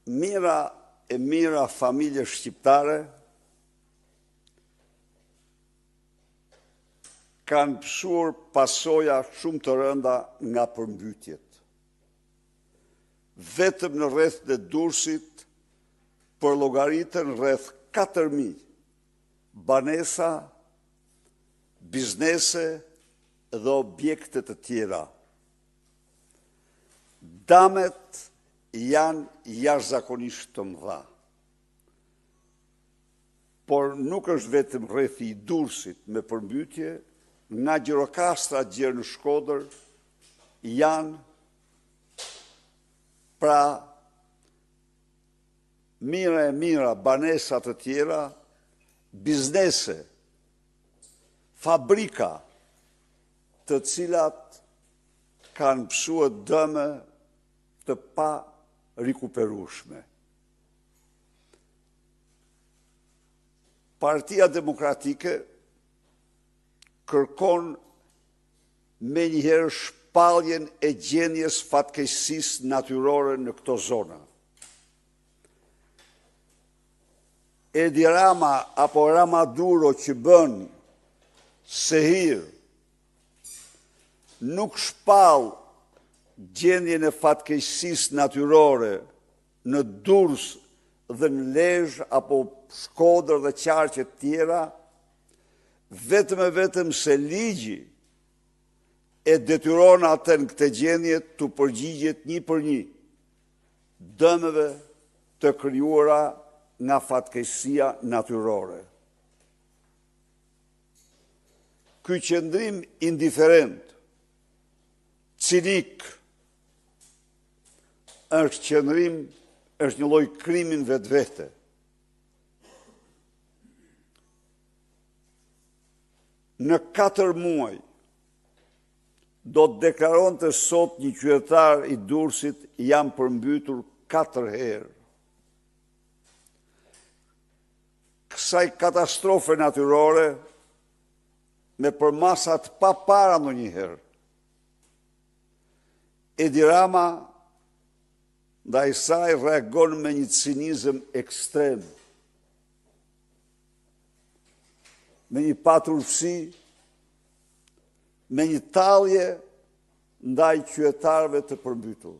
mira familje shqiptare kanë pësuar pasoja shumë të rënda nga përmbytjet. Vetëm në rreth të Durrësit përllogaritën rreth 4.000 banesa, biznese dhe objekte të tjera. Damet janë jashtëzakonisht të mëdha. Por nuk është vetëm rrethi i Durrësit me përmbytje, nga Gjirokastra gjerë në Shkodër janë pra mira banesa të tjera, biznese, fabrika të cilat kanë pësuar dëme të pa rikuperueshme. Partia Demokratike kërkon me njëherë shpalljen e gjendjes fatkeqësisë natyrore në këto zona. Edi Rama apo Ramaduro që bën sehir nuk shpall gjendjen e fatkeqësisë natyrore në Durrës dhe në Lezhë apo Shkodër dhe qarqe të tjera, vetëm se ligji e detyron atë në këtë gjendje të përgjigjet një për një dëmeve të krijuara nga fatkeqësia natyrore. Ky qëndrim indiferent, cinik, është një lloj krimin vetvete. Në 4 muaj do të deklaronte sot një qytetar i Durrësit jam përmbytur 4 herë. Kësaj katastrofe natyrore me përmasat pa para ndonjëherë. Edi Rama ndaj saj reagon me një cinizëm ekstrem, me një paturësi, me një tallje ndaj qytetarëve të përmbytur.